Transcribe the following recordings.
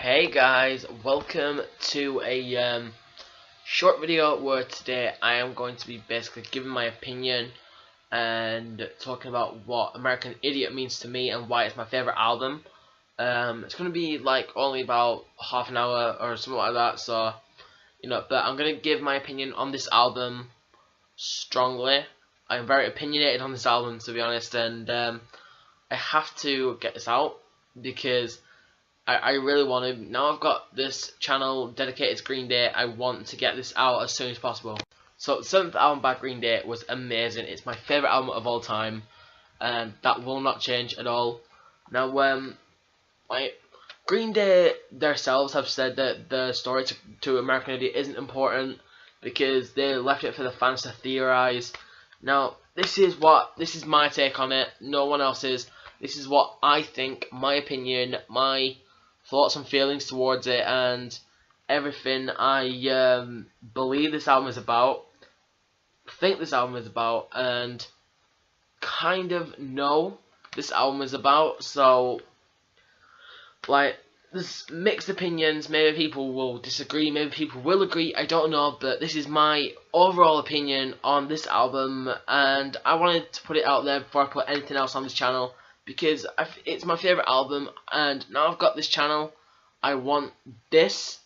Hey guys, welcome to a short video where today I am going to be basically giving my opinion and talking about what American Idiot means to me and why it's my favorite album. It's going to be like only about half an hour or something like that, so but I'm going to give my opinion on this album strongly. I'm very opinionated on this album, to be honest, and I have to get this out because I really want to. Now I've got this channel dedicated to Green Day, I want to get this out as soon as possible. So the 7th album by Green Day was amazing. It's my favourite album of all time, and that will not change at all. Now Green Day themselves have said that the story to American Idiot isn't important because they left it for the fans to theorise. Now this is my take on it, no one else's. This is what I think, my opinion, my thoughts and feelings towards it, and everything I believe this album is about, think this album is about, and kind of know this album is about. So, like, there's mixed opinions. Maybe people will disagree, maybe people will agree, I don't know, but this is my overall opinion on this album, and I wanted to put it out there before I put anything else on this channel, because it's my favourite album, and now I've got this channel, I want this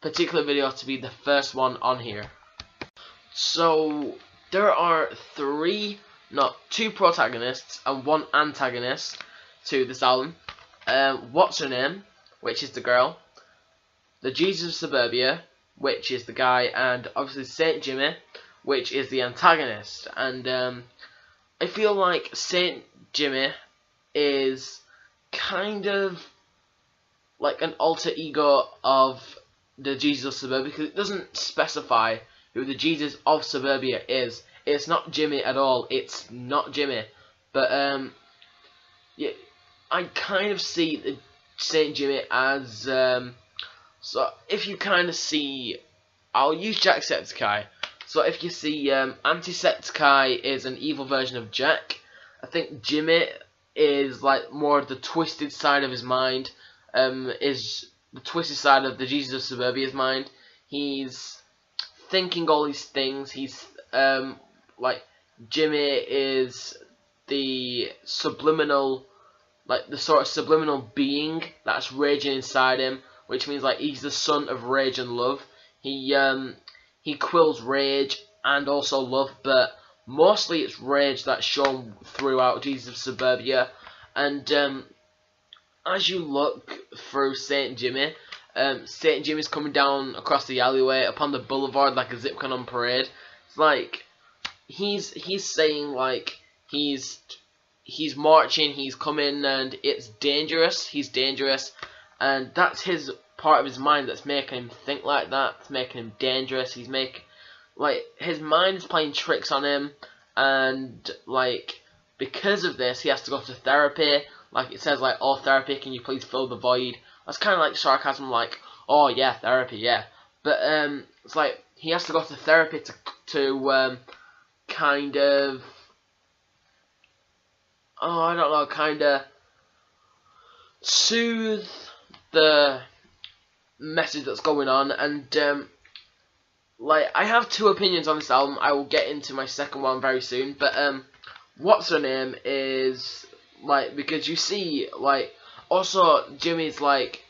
particular video to be the first one on here. So there are two protagonists and one antagonist to this album. What's Her Name, which is the girl, the Jesus of Suburbia, which is the guy, and obviously Saint Jimmy, which is the antagonist. And I feel like Saint Jimmy is kind of like an alter ego of the Jesus of Suburbia, because it doesn't specify who the Jesus of Suburbia is. It's not Jimmy at all. It's not Jimmy. But yeah, I kind of see the Saint Jimmy as so if you kind of see, I'll use Jacksepticeye. So if you see Antisepticeye is an evil version of Jack, I think Jimmy is like more the twisted side of his mind, is the twisted side of the Jesus of Suburbia's mind. He's thinking all these things. He's like, Jimmy is the subliminal, like the sort of subliminal being that's raging inside him, which means like he's the son of rage and love. He quills rage and also love, but mostly it's rage that's shown throughout Jesus of Suburbia. And as you look through Saint Jimmy, Saint Jimmy's coming down across the alleyway upon the boulevard like a zipcon on parade. It's like he's saying like he's marching, he's coming, and it's dangerous. He's dangerous, and that's his part of his mind that's making him think like that. It's making him dangerous. Like, his mind is playing tricks on him, and like because of this he has to go to therapy. Like it says, like, "Oh, therapy, can you please fill the void?" That's kind of like sarcasm, like, "Oh yeah, therapy, yeah." But it's like he has to go to therapy to kind of, I don't know, kind of soothe the message that's going on. And like, I have two opinions on this album. I will get into my second one very soon. But What's Her Name is like, because you see, like, also Jimmy's like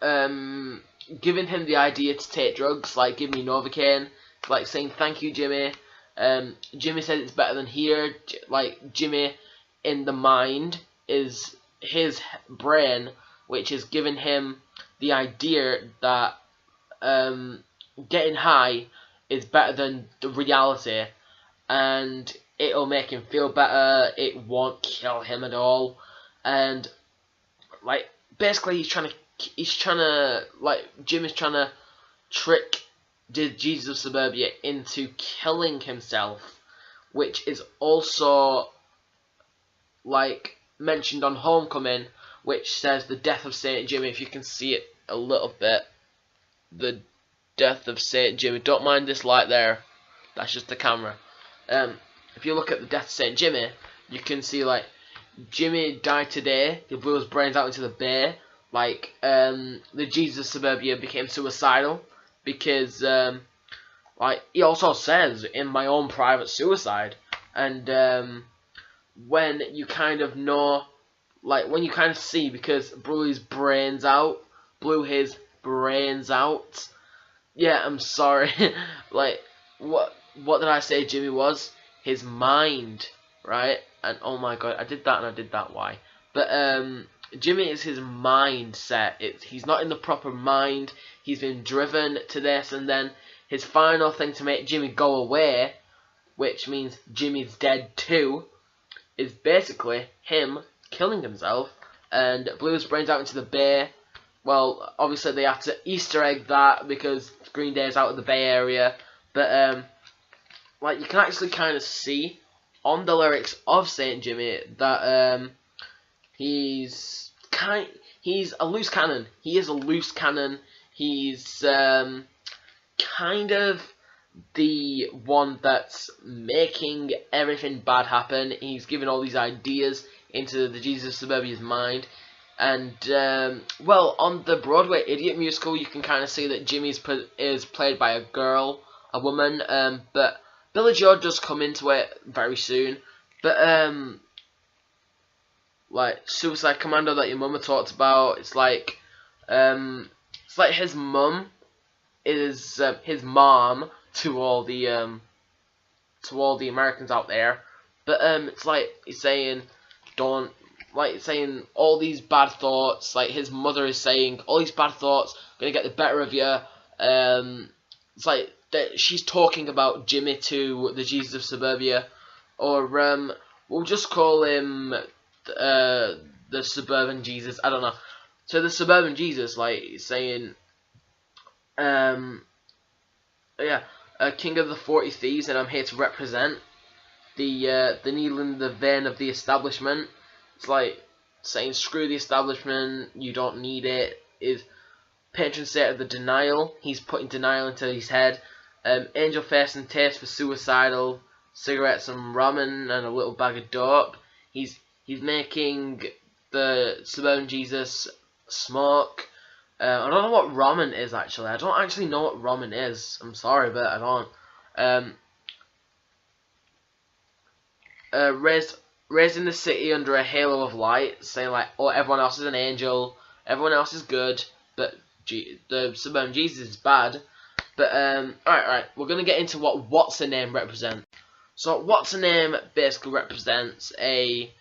giving him the idea to take drugs, like, "Give me Novocaine," like saying, "Thank you, Jimmy." Jimmy says it's better than here. Like, Jimmy in the mind is his brain, which is giving him the idea that getting high is better than the reality, and it'll make him feel better. It won't kill him at all. And like, basically he's trying to like, Jimmy's trying to trick the Jesus of Suburbia into killing himself, which is also like mentioned on Homecoming, which says the death of Saint Jimmy. If you can see it a little bit, the death of Saint Jimmy. Don't mind this light there, that's just the camera. If you look at the death of Saint Jimmy, you can see like, Jimmy died today, he blew his brains out into the bay, like the Jesus of Suburbia became suicidal because like he also says in my own private suicide, and when you kind of know, like when you kind of see, because blew his brains out. Yeah, I'm sorry. Like what did I say Jimmy was? His mind, right? And oh my god, I did that and I did that. Why? But Jimmy is his mindset. He's not in the proper mind. He's been driven to this, and then his final thing to make Jimmy go away, which means Jimmy's dead too, is basically him killing himself and blew his brains out into the bay. Well, obviously they have to Easter egg that because Green Day is out of the Bay Area, but like you can actually kind of see on the lyrics of Saint Jimmy that he's a loose cannon. He is a loose cannon. He's kind of the one that's making everything bad happen. He's giving all these ideas into the Jesus of Suburbia's mind. And, well, on the Broadway Idiot musical, you can kind of see that Jimmy is played by a girl, a woman, but Billy Joe does come into it very soon. But, like, Suicide Commando that your mama talked about, it's like his mum is his mom to all the Americans out there. But, it's like he's saying, don't, like saying all these bad thoughts, like his mother is saying all these bad thoughts gonna get the better of you. It's like that she's talking about Jimmy to the Jesus of Suburbia, or we'll just call him the Suburban Jesus. I don't know. So the Suburban Jesus, like saying, yeah, King of the 40 Thieves, and I'm here to represent the needle in the vein of the establishment. It's like saying, screw the establishment, you don't need it. Is patron saint of the denial. He's putting denial into his head. Angel face and taste for suicidal. Cigarettes and ramen and a little bag of dope. He's making the Suburban Jesus smoke. I don't know what ramen is actually. I don't actually know what ramen is. I'm sorry, but I don't. Raised in the city under a halo of light, saying like, oh, everyone else is an angel, everyone else is good, but the Suburban Jesus is bad. But alright, we're gonna get into what What's Her Name represents. So What's Her Name basically represents a,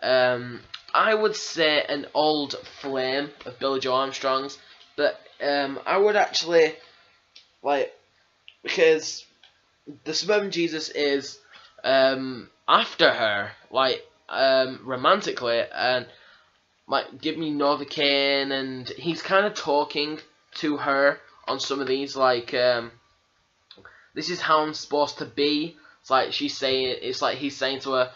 I would say an old flame of Billie Joe Armstrong's, but I would actually, like, because the Suburban Jesus is after her, like, romantically, and like give me Novocaine, and he's kind of talking to her on some of these, like, this is how I'm supposed to be. It's like she's saying, it's like he's saying to her,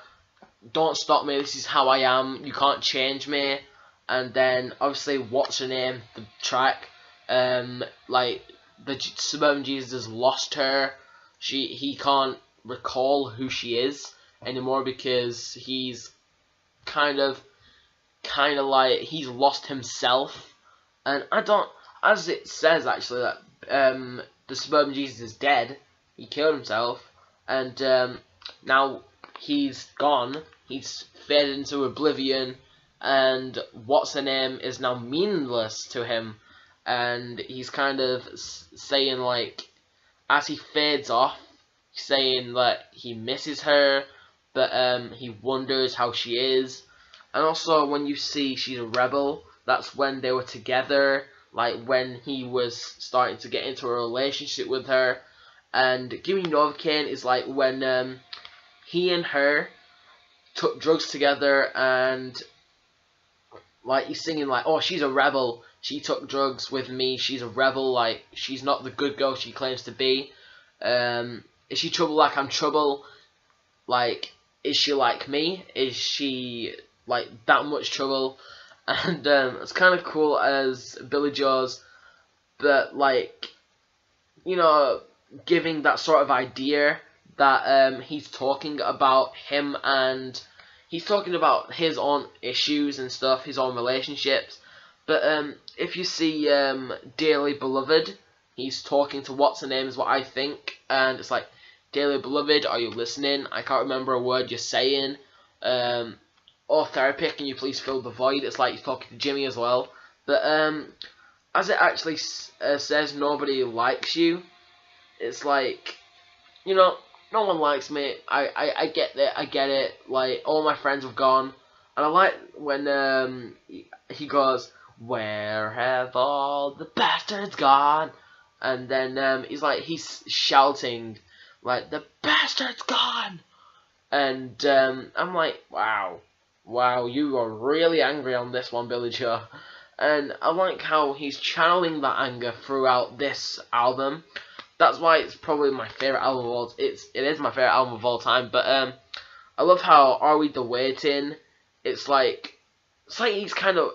don't stop me, this is how I am, you can't change me. And then obviously What's Her Name, the track, like the Suburban Jesus has lost her. He can't recall who she is anymore because he's kind of like he's lost himself. And I don't, as it says actually that the Suburban Jesus is dead. He killed himself, and now he's gone. He's faded into oblivion, and What's Her Name is now meaningless to him. And he's kind of saying, like, as he fades off, saying that he misses her, but he wonders how she is. And also when you see she's a rebel, that's when they were together, like when he was starting to get into a relationship with her. And Gimme Novocaine is like when he and her took drugs together, and like he's singing like, oh, she's a rebel, she took drugs with me, she's a rebel, like she's not the good girl she claims to be. Is she trouble like I'm trouble? Like, is she like me? Is she like that much trouble? And it's kind of cool as Billy Joe's, but like, you know, giving that sort of idea that he's talking about him, and he's talking about his own issues and stuff, his own relationships, But if you see Dearly Beloved, he's talking to what's her name is what I think, and it's like, Dearly Beloved, are you listening? I can't remember a word you're saying. Or therapy, can you please fill the void? It's like he's talking to Jimmy as well. But as it actually says, nobody likes you. It's like, you know, no one likes me. I get that. I get it. Like, all my friends have gone, and I like when he goes, "Where have all the bastards gone?" And then he's shouting, like, "The bastard's gone!" And I'm like, wow, you are really angry on this one, Billy Joe. And I like how he's channeling that anger throughout this album. That's why it's probably my favorite album of all. It is my favorite album of all time. But I love how Are We the Waiting? It's like he's kind of.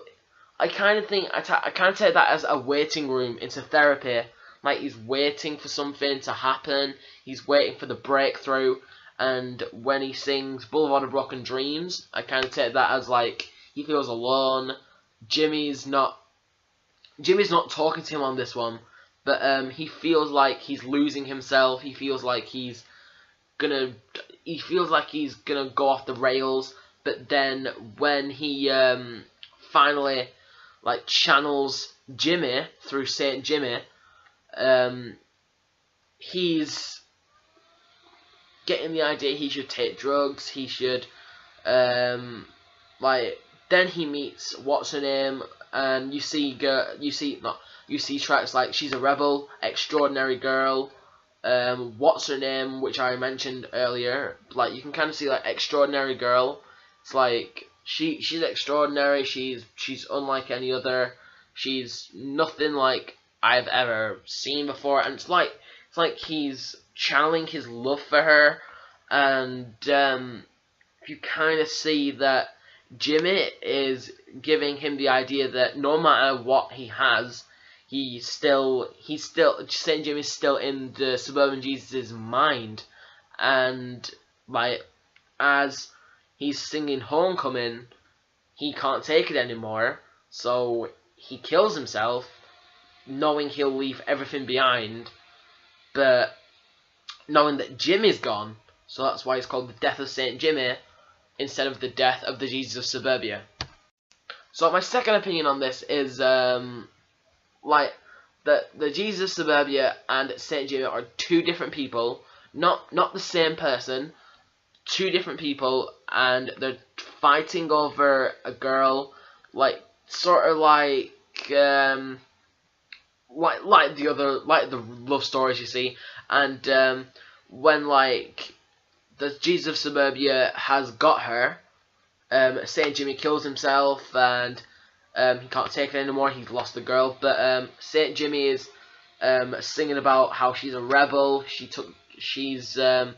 I kind of think I kind of take that as a waiting room into therapy. Like, he's waiting for something to happen. He's waiting for the breakthrough. And when he sings Boulevard of Broken Dreams, I kind of take that as like he feels alone. Jimmy's not talking to him on this one, but he feels like he's losing himself. He feels like he's gonna go off the rails. But then when he finally like channels Jimmy through Saint Jimmy, he's getting the idea he should take drugs. He should then he meets what's her name, and you see tracks like She's a Rebel, Extraordinary Girl, what's her name, which I mentioned earlier. Like, you can kind of see like Extraordinary Girl. It's like she's extraordinary. She's unlike any other. She's nothing like I've ever seen before, and it's like he's channeling his love for her, and you kind of see that Jimmy is giving him the idea that no matter what he has, Saint Jimmy's still in the Suburban Jesus' mind, and like as he's singing Homecoming, he can't take it anymore, so he kills himself, knowing he'll leave everything behind, but knowing that Jimmy's gone, so that's why it's called the Death of Saint Jimmy instead of the Death of the Jesus of Suburbia. So my second opinion on this is like the Jesus of Suburbia and Saint Jimmy are two different people, not the same person, two different people, and they're fighting over a girl, like sort of like the love stories you see, and when like the Jesus of Suburbia has got her, Saint Jimmy kills himself, and he can't take it anymore. He's lost the girl, but Saint Jimmy is singing about how she's a rebel. She's an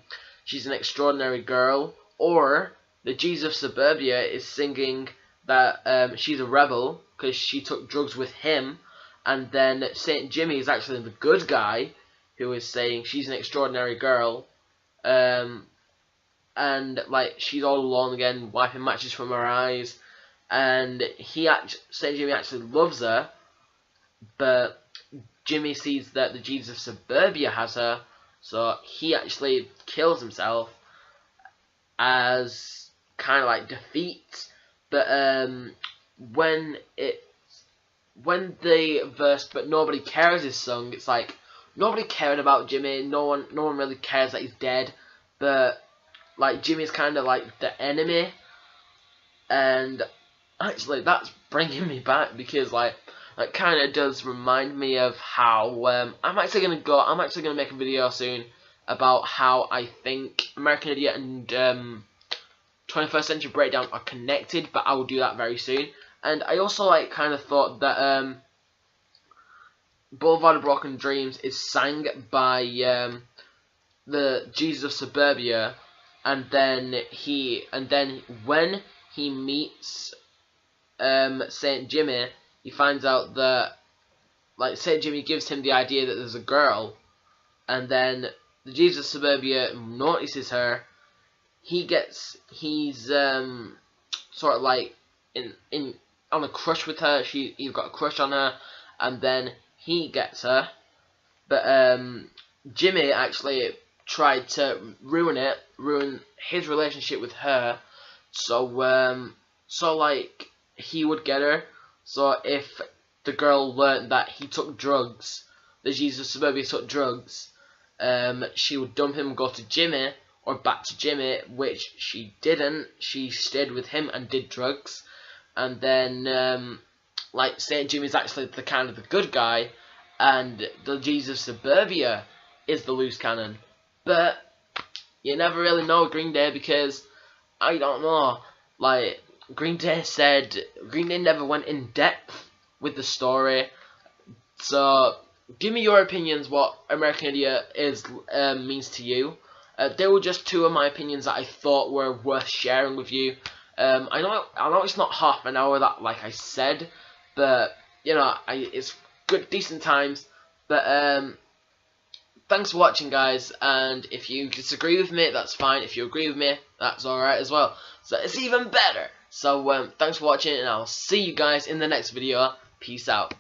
extraordinary girl. Or the Jesus of Suburbia is singing that she's a rebel because she took drugs with him, and then Saint Jimmy is actually the good guy who is saying she's an extraordinary girl. And like she's all alone again, wiping matches from her eyes, and Saint Jimmy actually loves her, but Jimmy sees that the Jesus of Suburbia has her, so he actually kills himself as kind of like defeat. But when the verse "But Nobody Cares" is sung, it's like nobody cared about Jimmy. No one really cares that he's dead, but like Jimmy's kind of like the enemy, and actually that's bringing me back because like that kind of does remind me of how I'm actually gonna make a video soon about how I think American Idiot and 21st Century Breakdown are connected, but I will do that very soon. And I also like kind of thought that Boulevard of Broken Dreams is sang by the Jesus of Suburbia. And then when he meets Saint Jimmy, he finds out that like Saint Jimmy gives him the idea that there's a girl, and then the Jesus of Suburbia notices her. He's sort of like in on a crush with her. He got a crush on her, and then he gets her. But Jimmy actually tried to ruin his relationship with her. So like he would get her. So if the girl learned that he took drugs, that Jesus Suburbia took drugs, she would dump him and go to Jimmy, or back to Jimmy, which she didn't. She stayed with him and did drugs. And then, like, St. Jimmy's actually the kind of the good guy, and the Jesus Suburbia is the loose cannon. But you never really know Green Day, because I don't know. Like, Green Day never went in depth with the story. So give me your opinions. What American Idiot is means to you. They were just two of my opinions that I thought were worth sharing with you. I know it's not half an hour, that like I said, but you know, it's good, decent times. But thanks for watching, guys, and if you disagree with me, that's fine. If you agree with me, that's alright as well. So it's even better. So thanks for watching, and I'll see you guys in the next video. Peace out.